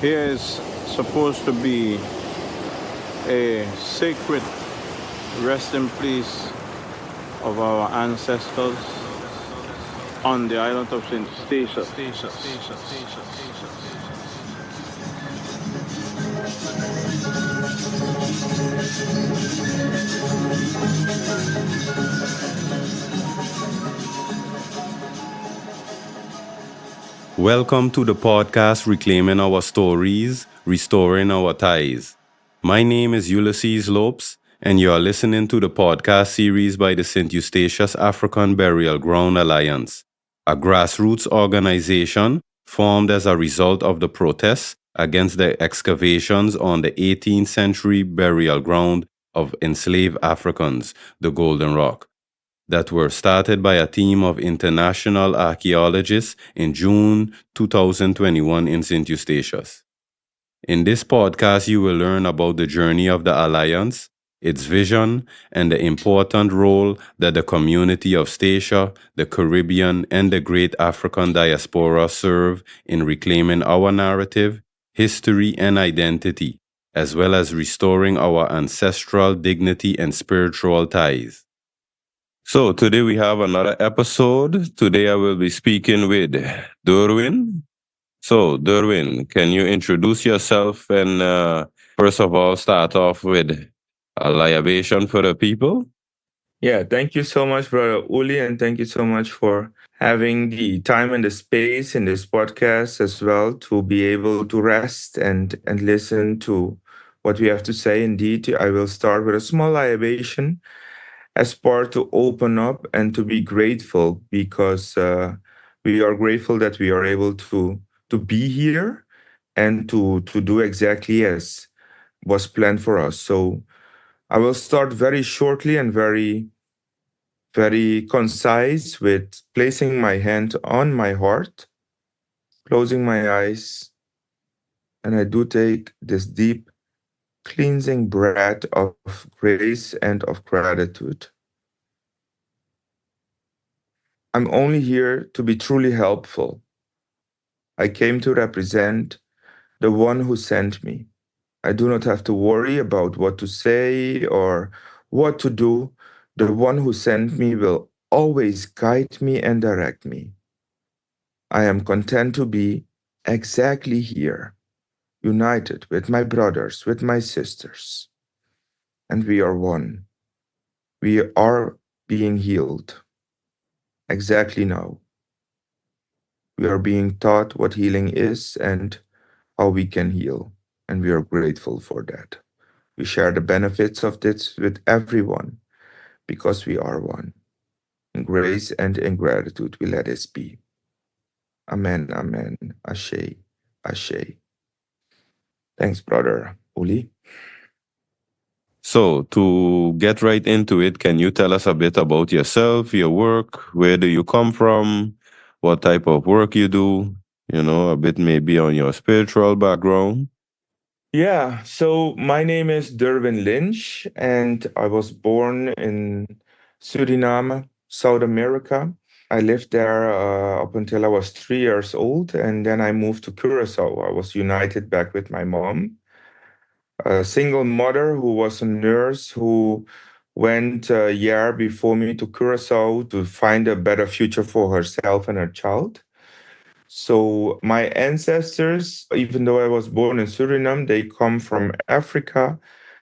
Here is supposed to be a sacred resting place of our ancestors on the island of St. Eustatius. Welcome to the podcast Reclaiming Our Stories, Restoring Our Ties. My name is Ulysses Lopes, and you are listening to the podcast series by the St. Eustatius African Burial Ground Alliance, a grassroots organization formed as a result of the protests against the excavations on the 18th century burial ground of enslaved Africans, the Golden Rock, that were started by a team of international archaeologists in June 2021 in St. Eustatius. In this podcast, you will learn about the journey of the Alliance, its vision, and the important role that the community of Statia, the Caribbean, and the great African diaspora serve in reclaiming our narrative, history, and identity, as well as restoring our ancestral dignity and spiritual ties. So today we have another episode. Today I will be speaking with Durwin. So Durwin, can you introduce yourself and first of all start off with a libation for the people? Yeah, thank you so much, Brother Uli, and thank you so much for having the time and the space in this podcast as well to be able to rest and listen to what we have to say. Indeed, I will start with a small libation as part to open up and to be grateful because we are grateful that we are able to be here and to do exactly as was planned for us. So I will start very shortly and very concise with placing my hand on my heart, closing my eyes, and I do take this deep cleansing breath of grace and of gratitude. I'm only here to be truly helpful. I came to represent the one who sent me. I do not have to worry about what to say or what to do. The one who sent me will always guide me and direct me. I am content to be exactly here, united with my brothers, with my sisters. And we are one. We are being healed exactly now. We are being taught what healing is and how we can heal, and we are grateful for that. We share the benefits of this with everyone because we are one. In grace and in gratitude, we let this be. Amen, amen, ashe, ashe. Thanks, Brother Uli. So to get right into it, can you tell us a bit about yourself, your work, where do you come from, what type of work you do, a bit maybe on your spiritual background? Yeah, so my name is Durwin Lynch, and I was born in Suriname, South America. I lived there up until I was 3 years old, and then I moved to Curaçao. I was united back with my mom, a single mother who was a nurse who went a year before me to Curaçao to find a better future for herself and her child. So my ancestors, even though I was born in Suriname, they come from Africa,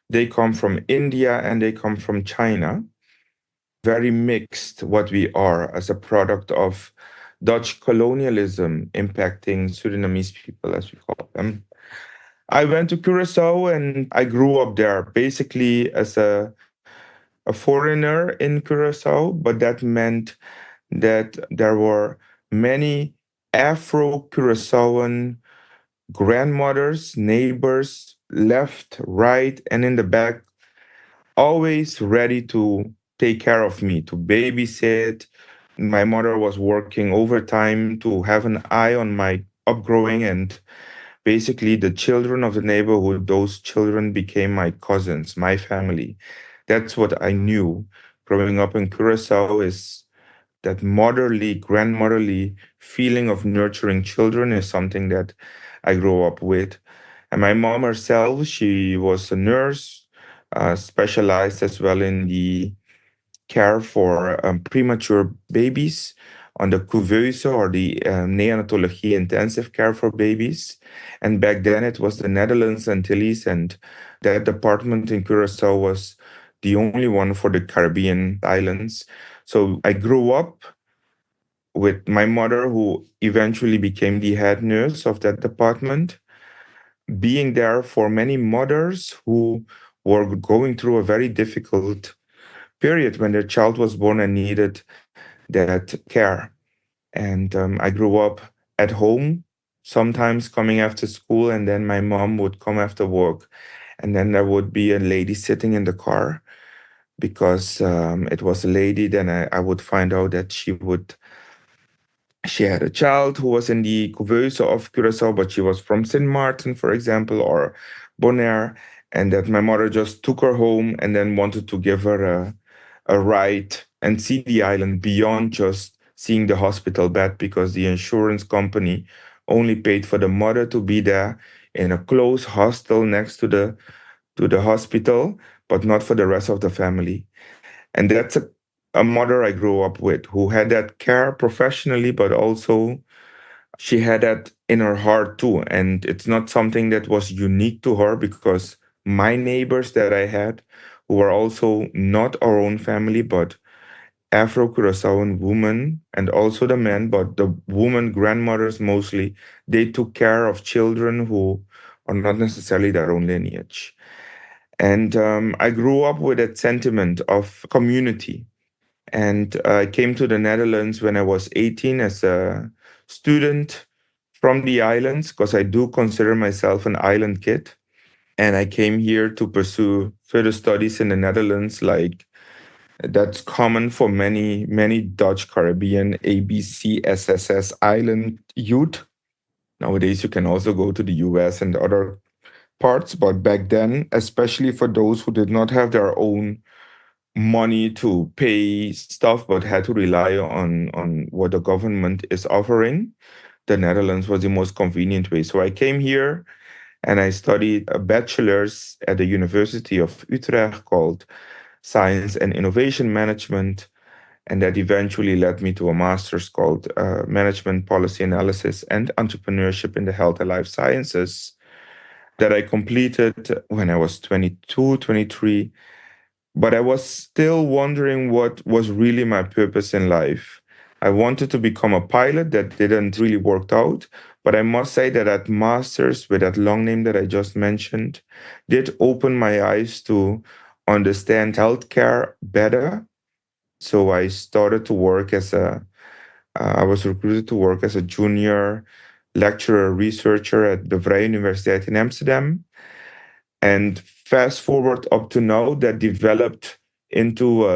they come from India, and they come from China. Very mixed what we are as a product of Dutch colonialism impacting Surinamese people, as we call them. I went to Curacao and I grew up there basically as a foreigner in Curacao, but that meant that there were many Afro Curaçaoan grandmothers, neighbors, left, right, and in the back, always ready to take care of me, to babysit. My mother was working overtime to have an eye on my upgrowing, and basically the children of the neighborhood, those children became my cousins, my family. That's what I knew growing up in Curacao is that motherly, grandmotherly feeling of nurturing children is something that I grew up with. And my mom herself, she was a nurse, specialized as well in the care for premature babies on the couveuse or the neonatology intensive care for babies. And back then it was the Netherlands Antilles, and that department in Curaçao was the only one for the Caribbean islands. So I grew up with my mother, who eventually became the head nurse of that department, being there for many mothers who were going through a very difficult period when their child was born and needed that care. And I grew up at home, sometimes coming after school, and then my mom would come after work. And then there would be a lady sitting in the car because it was a lady. Then I would find out that she had a child who was in the couveuse of Curaçao, but she was from Saint Martin, for example, or Bonaire, and that my mother just took her home and then wanted to give her a ride and see the island beyond just seeing the hospital bed, because the insurance company only paid for the mother to be there in a closed hostel next to the hospital, but not for the rest of the family. And that's a mother I grew up with who had that care professionally, but also she had that in her heart too. And it's not something that was unique to her, because my neighbors that I had, who were also not our own family, but Afro Curaçaoan women, and also the men, but the women grandmothers mostly, they took care of children who are not necessarily their own lineage. And I grew up with that sentiment of community. And I came to the Netherlands when I was 18 as a student from the islands, because I do consider myself an island kid. And I came here to pursue further studies in the Netherlands, like that's common for many, many Dutch Caribbean ABC SSS island youth. Nowadays, you can also go to the US and other parts, but back then, especially for those who did not have their own money to pay stuff but had to rely on what the government is offering, the Netherlands was the most convenient way. So I came here and I studied a bachelor's at the University of Utrecht called Science and Innovation Management. And that eventually led me to a master's called Management Policy Analysis and Entrepreneurship in the Health and Life Sciences that I completed when I was 22, 23. But I was still wondering what was really my purpose in life. I wanted to become a pilot. That didn't really work out. But I must say that that master's with that long name that I just mentioned did open my eyes to understand healthcare better. So I started to work I was recruited to work as a junior lecturer researcher at the Vrije Universiteit in Amsterdam. And fast forward up to now, that developed into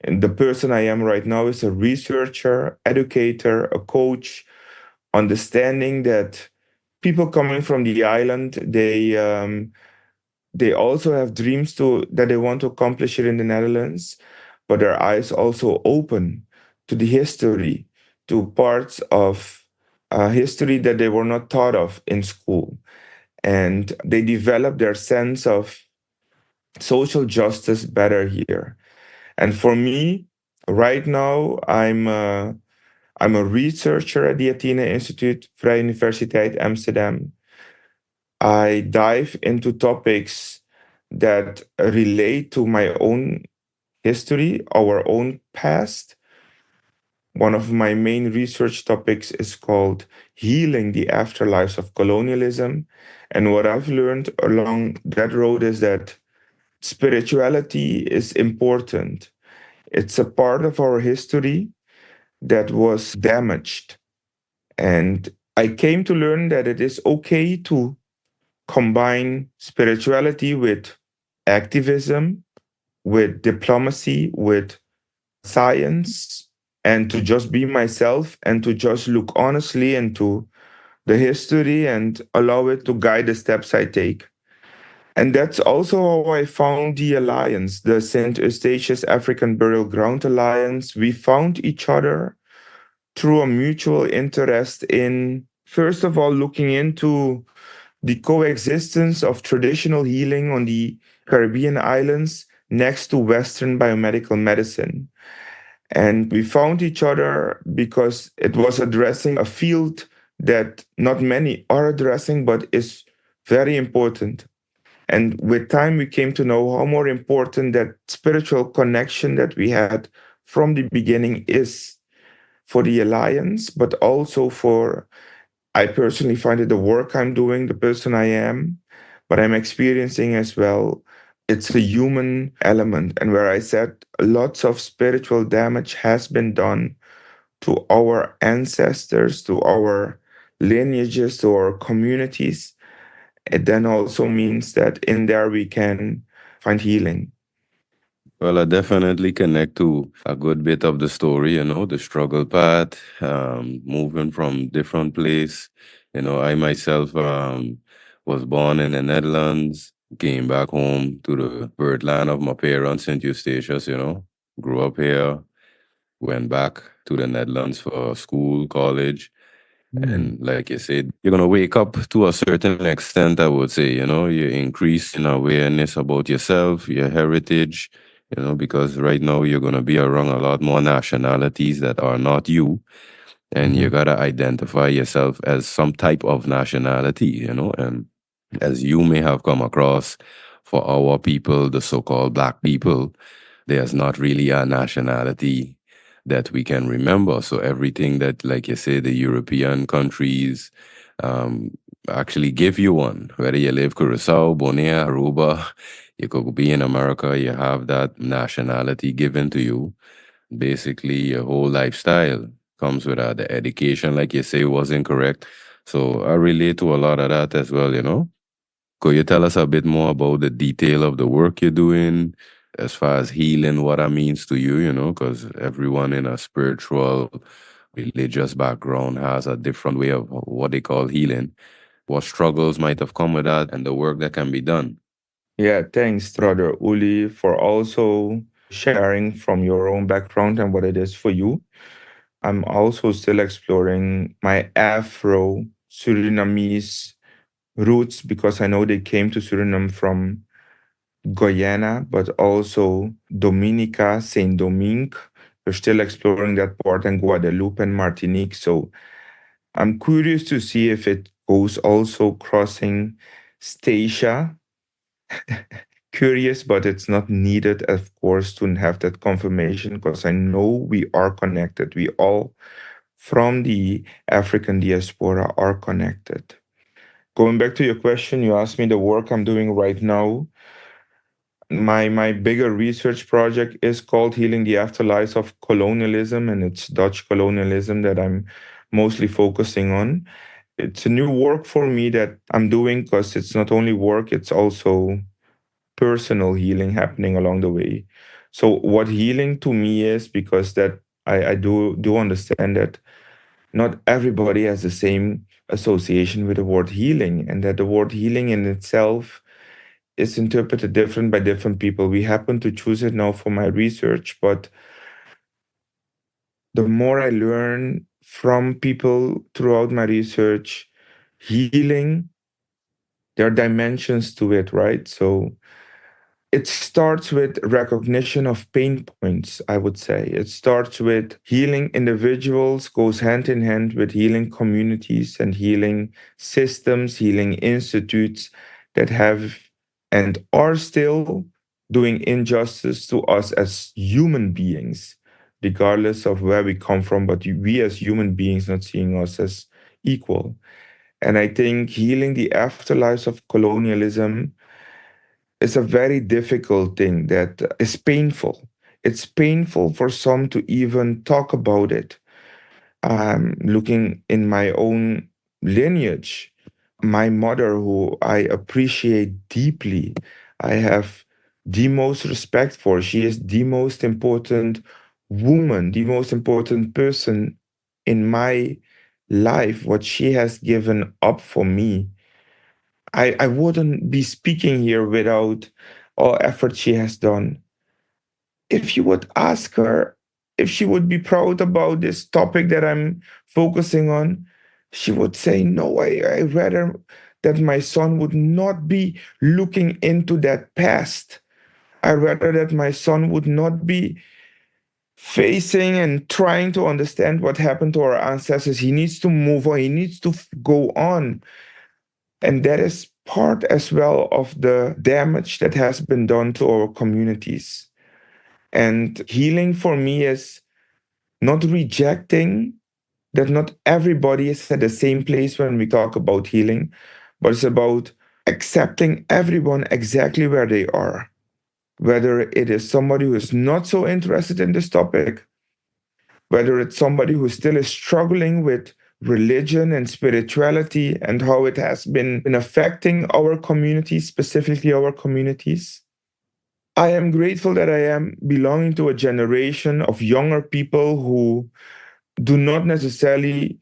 and the person I am right now is a researcher, educator, a coach, understanding that people coming from the island, they also have dreams that they want to accomplish here in the Netherlands, but their eyes also open to the history, to parts of history that they were not taught of in school. And they develop their sense of social justice better here. And for me, right now, I'm a researcher at the Athena Institute, Vrije Universiteit Amsterdam. I dive into topics that relate to my own history, our own past. One of my main research topics is called Healing the Afterlives of Colonialism. And what I've learned along that road is that spirituality is important. It's a part of our history that was damaged. And I came to learn that it is okay to combine spirituality with activism, with diplomacy, with science, and to just be myself and to just look honestly into the history and allow it to guide the steps I take. And that's also how I found the alliance, the St. Eustatius African Burial Ground Alliance. We found each other through a mutual interest in first of all, looking into the coexistence of traditional healing on the Caribbean islands next to Western biomedical medicine. And we found each other because it was addressing a field that not many are addressing, but is very important. And with time, we came to know how more important that spiritual connection that we had from the beginning is for the alliance, but also for, I personally find it the work I'm doing, the person I am, but I'm experiencing as well. It's a human element. And where I said lots of spiritual damage has been done to our ancestors, to our lineages, to our communities, it then also means that in there we can find healing. Well, I definitely connect to a good bit of the story, the struggle path, moving from different place. I myself was born in the Netherlands, came back home to the birth land of my parents, St. Eustatius, grew up here, went back to the Netherlands for school, college. Mm. And like you said, you're going to wake up to a certain extent, I would say, you increase in awareness about yourself, your heritage, because right now you're going to be around a lot more nationalities that are not you. And you Mhm. got to identify yourself as some type of nationality, and as you may have come across, for our people, the so called black people, there's not really a nationality that we can remember. So everything that, like you say, the European countries um, actually give you one, whether you live Curaçao, Bonaire, Aruba, you could be in America, you have that nationality given to you. Basically, your whole lifestyle comes with that. The education, like you say, was incorrect. So I relate to a lot of that as well. Could you tell us a bit more about the detail of the work you're doing as far as healing, what that means to you, because everyone in a spiritual, religious background has a different way of what they call healing. What struggles might have come with that and the work that can be done? Yeah, thanks, brother Uli, for also sharing from your own background and what it is for you. I'm also still exploring my Afro Surinamese roots because I know they came to Suriname from Guyana, but also Dominica, Saint Domingue. We're still exploring that part, and Guadeloupe and Martinique. So I'm curious to see if it goes also crossing Statia. Curious, but it's not needed, of course, to have that confirmation because I know we are connected. We all, from the African diaspora, are connected. Going back to your question, you asked me the work I'm doing right now. My bigger research project is called Healing the Afterlives of Colonialism, and it's Dutch colonialism that I'm mostly focusing on. It's a new work for me that I'm doing because it's not only work, it's also personal healing happening along the way. So what healing to me is, because that I do understand that not everybody has the same association with the word healing, and that the word healing in itself is interpreted different by different people. We happen to choose it now for my research, but the more I learn from people throughout my research, healing, there are dimensions to it, right? So it starts with recognition of pain points, I would say. It starts with healing individuals, goes hand in hand with healing communities and healing systems, healing institutes that have and are still doing injustice to us as human beings, regardless of where we come from, but we as human beings not seeing us as equal. And I think healing the afterlives of colonialism is a very difficult thing that is painful. It's painful for some to even talk about it. Looking in my own lineage, my mother, who I appreciate deeply, I have the most respect for. She is the most important woman, the most important person in my life. What she has given up for me, I wouldn't be speaking here without all effort she has done. If you would ask her if she would be proud about this topic that I'm focusing on, she would say, no, I rather that my son would not be looking into that past. I rather that my son would not be facing and trying to understand what happened to our ancestors. He needs to move on, he needs to go on. And that is part as well of the damage that has been done to our communities. And healing for me is not rejecting that not everybody is at the same place when we talk about healing, but it's about accepting everyone exactly where they are. Whether it is somebody who is not so interested in this topic, whether it's somebody who still is struggling with religion and spirituality and how it has been affecting our communities, specifically our communities. I am grateful that I am belonging to a generation of younger people who do not necessarily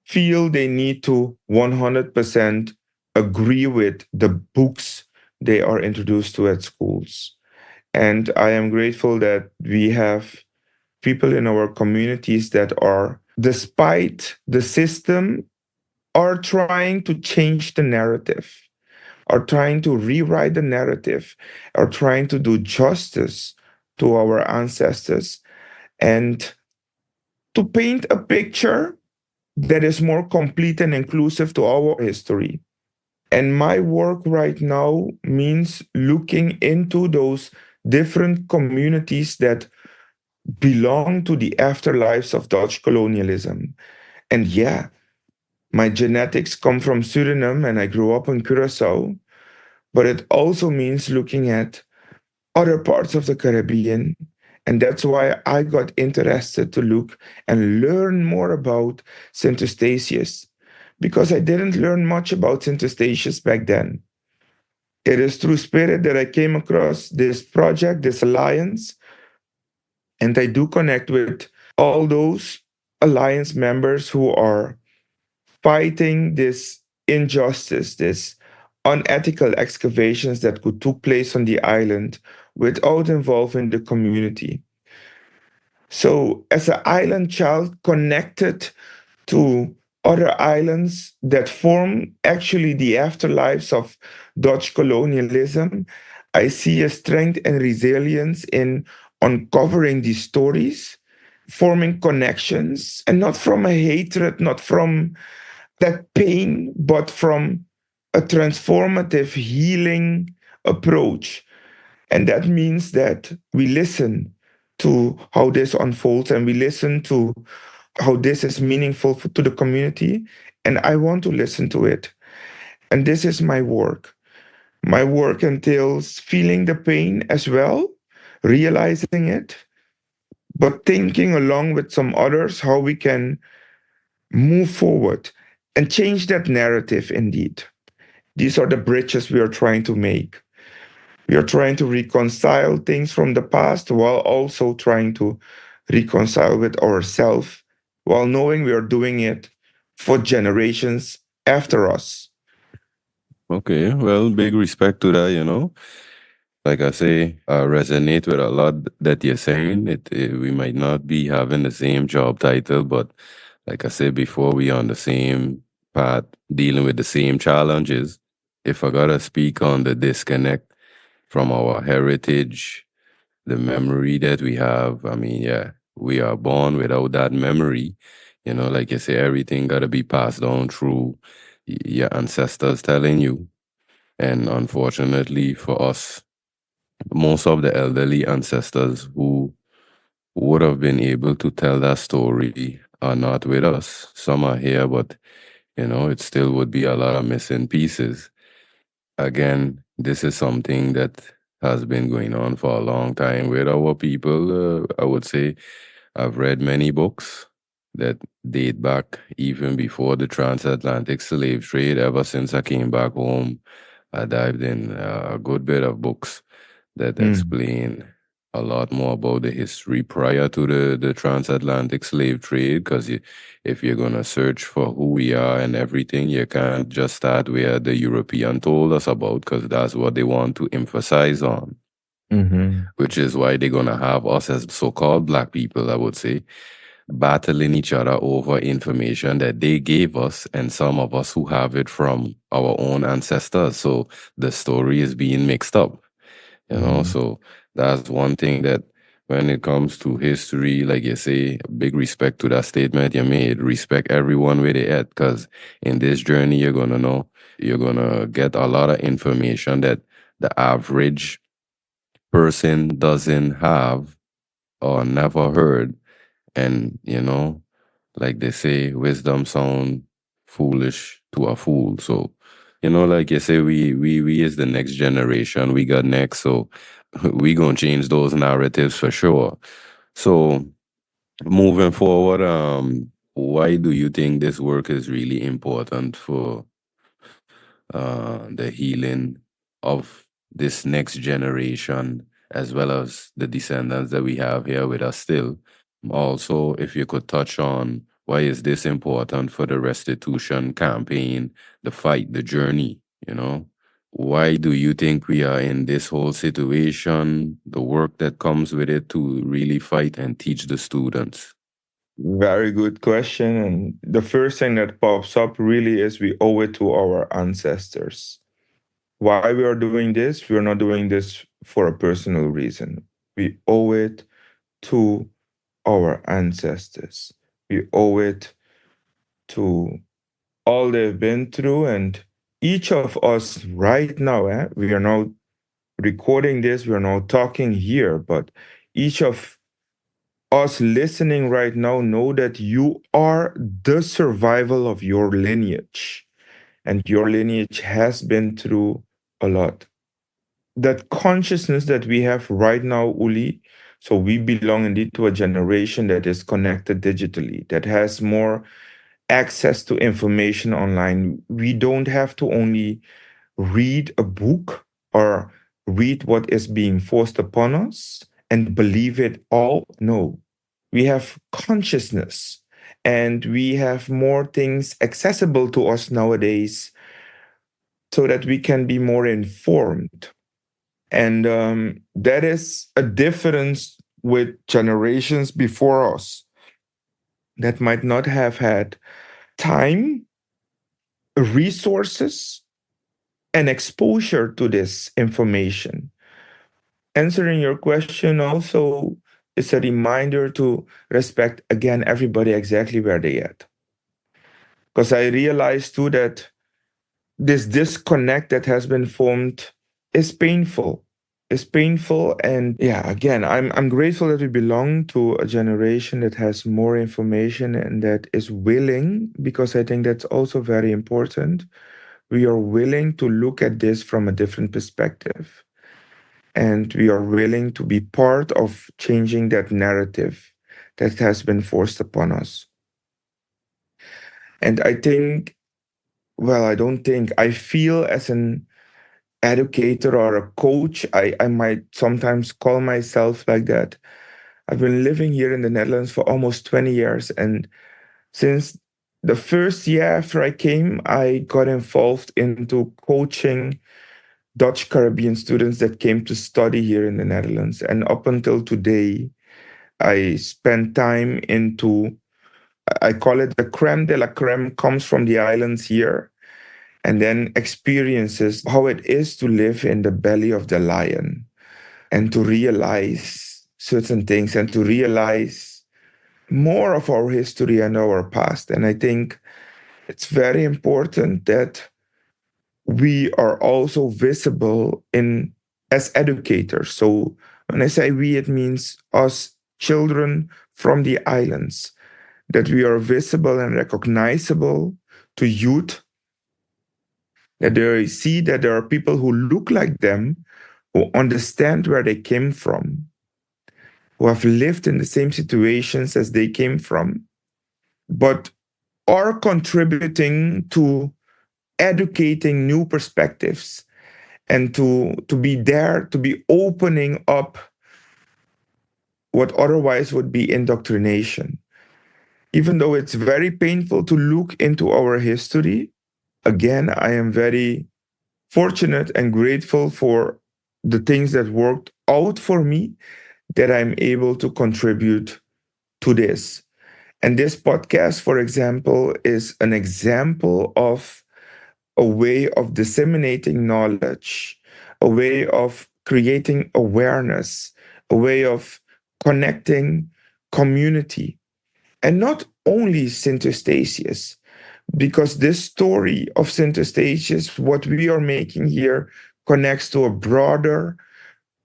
feel they need to 100% agree with the books they are introduced to at schools. And I am grateful that we have people in our communities that are, despite the system, are trying to change the narrative, are trying to rewrite the narrative, are trying to do justice to our ancestors and to paint a picture that is more complete and inclusive to our history. And my work right now means looking into those different communities that belong to the afterlives of Dutch colonialism. And yeah, my genetics come from Suriname and I grew up in Curaçao, but it also means looking at other parts of the Caribbean. And that's why I got interested to look and learn more about Saint Eustatius, because I didn't learn much about Saint Eustatius back then. It is through Spirit that I came across this project, this alliance, and I do connect with all those alliance members who are fighting this injustice, this unethical excavations that could take place on the island without involving the community. So, as an island child connected to other islands that form actually the afterlives of Dutch colonialism, I see a strength and resilience in uncovering these stories, forming connections, and not from a hatred, not from that pain, but from a transformative healing approach. And that means that we listen to how this unfolds and we listen to how this is meaningful to the community. And I want to listen to it. And this is my work. My work entails feeling the pain as well, realizing it, but thinking along with some others how we can move forward and change that narrative indeed. These are the bridges we are trying to make. We are trying to reconcile things from the past while also trying to reconcile with ourselves, while knowing we are doing it for generations after us. Okay, well, big respect to that, you know. Like I say, I resonate with a lot that you're saying. We might not be having the same job title, but like I said before, we on the same path, dealing with the same challenges. If I gotta speak on the disconnect from our heritage, the memory that we have, I mean, yeah, we are born without that memory. You know, like you say, everything gotta be passed down through your ancestors telling you. And unfortunately for us, most of the elderly ancestors who would have been able to tell that story are not with us. Some are here, but you know, it still would be a lot of missing pieces. Again, this is something that has been going on for a long time with our people. I would say I've read many books that date back even before the transatlantic slave trade. Ever since I came back home, I dived in a good bit of books that Mm. explain a lot more about the history prior to the transatlantic slave trade. Because if you're going to search for who we are and everything, you can't just start where the European told us about, because that's what they want to emphasize on, Mhm. which is why they're going to have us as so called black people, I would say. battling each other over information that they gave us, and some of us who have it from our own ancestors. So the story is being mixed up, you know. Mhm. So that's one thing that when it comes to history, like you say, big respect to that statement you made. Respect everyone where they at, because in this journey, you're gonna get a lot of information that the average person doesn't have or never heard. And like they say, wisdom sound foolish to a fool. So, like you say, we is the next generation. We got next, so we gonna change those narratives for sure. So moving forward, why do you think this work is really important for the healing of this next generation, as well as the descendants that we have here with us still? Also, if you could touch on why is this important for the restitution campaign, the fight, the journey, you know? Why do you think we are in this whole situation, the work that comes with it to really fight and teach the students? Very good question. And the first thing that pops up really is we owe it to our ancestors. Why we are doing this? We are not doing this for a personal reason. We owe it to our ancestors. We owe it to all they've been through. And each of us right now, we are now recording this, we are now talking here, but each of us listening right now know that you are the survival of your lineage, and your lineage has been through a lot. That consciousness that we have right now, Uli, so we belong indeed to a generation that is connected digitally, that has more access to information online. We don't have to only read a book or read what is being forced upon us and believe it all. No, we have consciousness and we have more things accessible to us nowadays so that we can be more informed. And that is a difference with generations before us that might not have had time, resources, and exposure to this information. Answering your question also is a reminder to respect again everybody exactly where they at. Because I realized too that this disconnect that has been formed is painful. Is painful. And yeah, again, I'm grateful that we belong to a generation that has more information and that is willing, because I think that's also very important. We are willing to look at this from a different perspective. And we are willing to be part of changing that narrative that has been forced upon us. And I think, well, I don't think, I feel as an educator or a coach, I might sometimes call myself like that. I've been living here in the Netherlands for almost 20 years. And since the first year after I came, I got involved into coaching Dutch Caribbean students that came to study here in the Netherlands. And up until today, I spend time into, I call it the creme de la creme, comes from the islands here, and then experiences how it is to live in the belly of the lion and to realize certain things and to realize more of our history and our past. And I think it's very important that we are also visible in as educators. So when I say we, it means us children from the islands, that we are visible and recognizable to youth, that they see that there are people who look like them, who understand where they came from, who have lived in the same situations as they came from, but are contributing to educating new perspectives and to be there, to be opening up what otherwise would be indoctrination. Even though it's very painful to look into our history, again, I am very fortunate and grateful for the things that worked out for me, that I'm able to contribute to this. And this podcast, for example, is an example of a way of disseminating knowledge, a way of creating awareness, a way of connecting community. And not only Saint Eustatius, because this story of Saint Eustatius, what we are making here, connects to a broader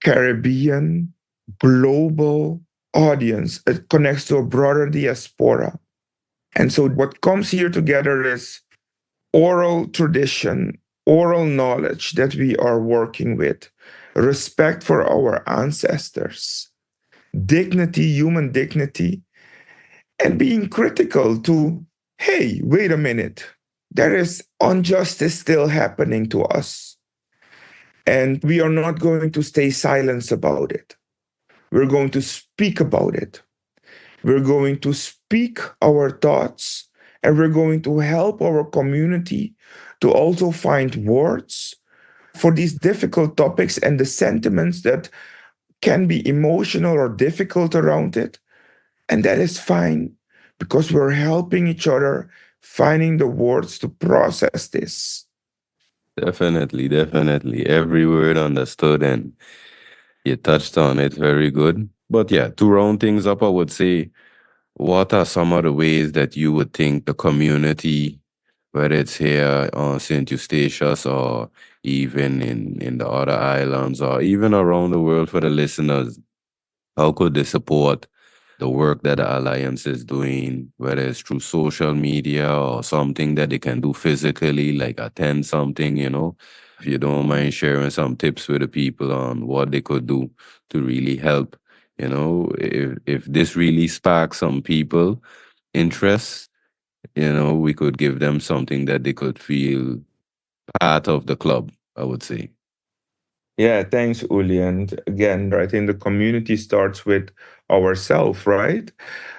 Caribbean, global audience. It connects to a broader diaspora. And so what comes here together is oral tradition, oral knowledge that we are working with, respect for our ancestors, dignity, human dignity, and being critical to, hey, wait a minute, there is injustice still happening to us. And we are not going to stay silent about it. We're going to speak about it. We're going to speak our thoughts, and we're going to help our community to also find words for these difficult topics and the sentiments that can be emotional or difficult around it. And that is fine because we're helping each other finding the words to process this. Definitely, definitely. Every word understood, and you touched on it very good. But yeah, to round things up, I would say, what are some of the ways that you would think the community, whether it's here on St. Eustatius or even in the other islands or even around the world for the listeners, how could they support the work that the Alliance is doing, whether it's through social media or something that they can do physically, like attend something, If you don't mind sharing some tips with the people on what they could do to really help, if this really sparks some people interest, we could give them something that they could feel part of the club, I would say. Yeah, thanks, Uli. And again, I think the community starts with ourselves, right?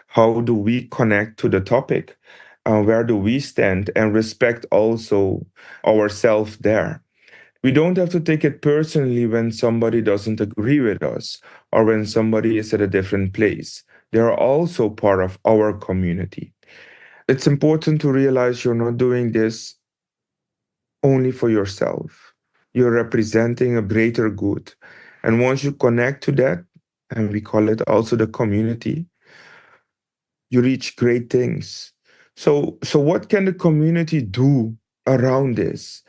How do we connect to the topic? Where do we stand and respect also ourselves there? We don't have to take it personally when somebody doesn't agree with us or when somebody is at a different place. They are also part of our community. It's important to realize you're not doing this only for yourself. You're representing a greater good. And once you connect to that, and we call it also the community, you reach great things. So what can the community do around this?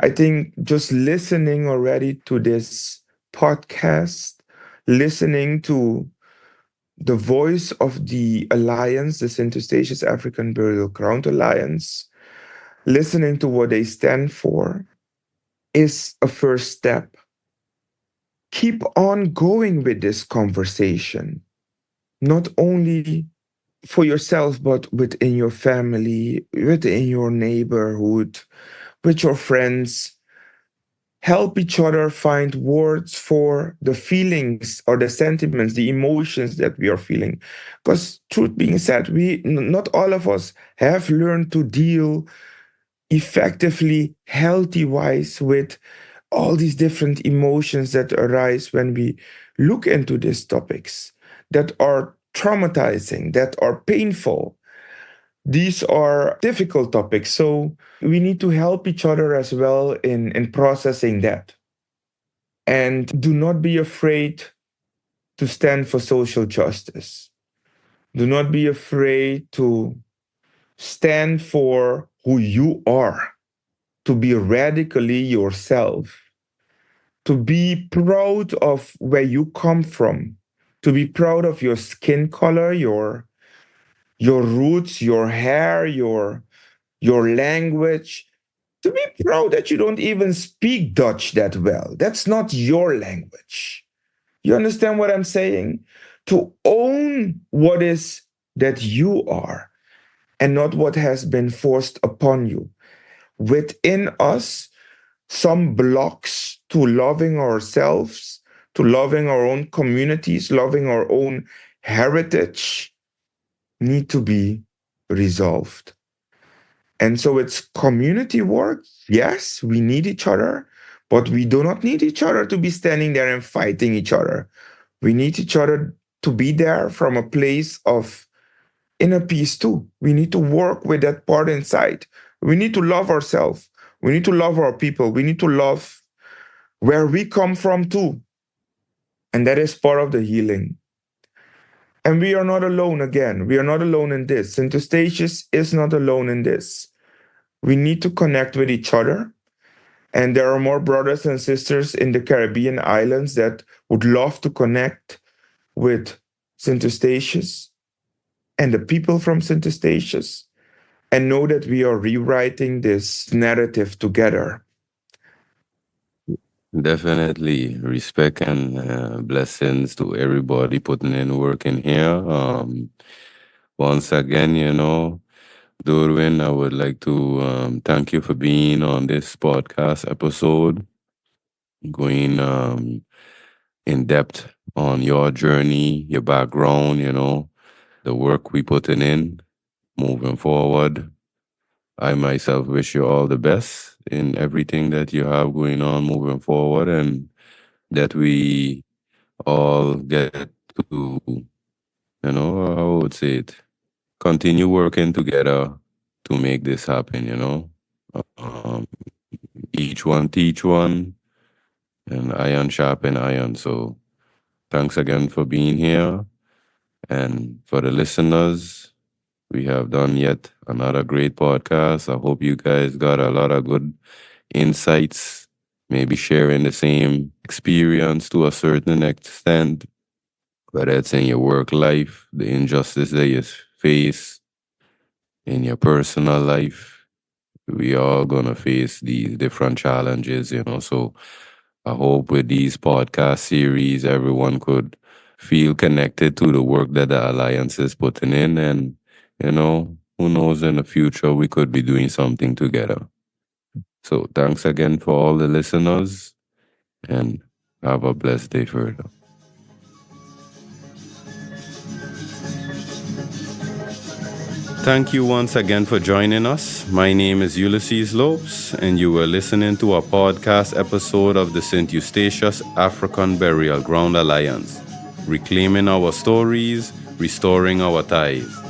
I think just listening already to this podcast, listening to the voice of the Alliance, the St. Eustatius African Burial Ground Alliance, listening to what they stand for is a first step. Keep on going with this conversation, not only for yourself, but within your family, within your neighborhood, with your friends. Help each other find words for the feelings or the sentiments, the emotions that we are feeling. Because, truth being said, not all of us have learned to deal effectively, healthy wise with all these different emotions that arise when we look into these topics that are traumatizing, that are painful. These are difficult topics. So we need to help each other as well in processing that. And do not be afraid to stand for social justice. Do not be afraid to stand for who you are, to be radically yourself, to be proud of where you come from, to be proud of your skin color, your roots, your hair, your language, to be proud that you don't even speak Dutch that well. That's not your language. You understand what I'm saying? To own what is that you are and not what has been forced upon you. Within us, some blocks to loving ourselves, to loving our own communities, loving our own heritage need to be resolved. And so it's community work. Yes, we need each other, but we do not need each other to be standing there and fighting each other. We need each other to be there from a place of inner peace too. We need to work with that part inside. We need to love ourselves. We need to love our people. We need to love where we come from too. And that is part of the healing. And we are not alone again. We are not alone in this. St. Eustatius is not alone in this. We need to connect with each other. And there are more brothers and sisters in the Caribbean islands that would love to connect with St. Eustatius and the people from St. Eustatius and know that we are rewriting this narrative together. Definitely respect and blessings to everybody putting in work in here. Once again, Durwin, I would like to thank you for being on this podcast episode, going in depth on your journey, your background, the work we putting in, moving forward. I myself wish you all the best in everything that you have going on moving forward, and that we all get to, I would say it, continue working together to make this happen. Um, each one teach one, and iron sharpen iron. So thanks again for being here. And for the listeners, we have done yet another great podcast. I hope you guys got a lot of good insights, maybe sharing the same experience to a certain extent, whether it's in your work life, the injustice that you face in your personal life. We all gonna face these different challenges. So I hope with these podcast series, everyone could feel connected to the work that the Alliance is putting in. And, who knows, in the future, we could be doing something together. So thanks again for all the listeners, and have a blessed day further. Thank you once again for joining us. My name is Ulysses Lopes, and you were listening to a podcast episode of the St. Eustatius African Burial Ground Alliance, reclaiming our stories, restoring our ties.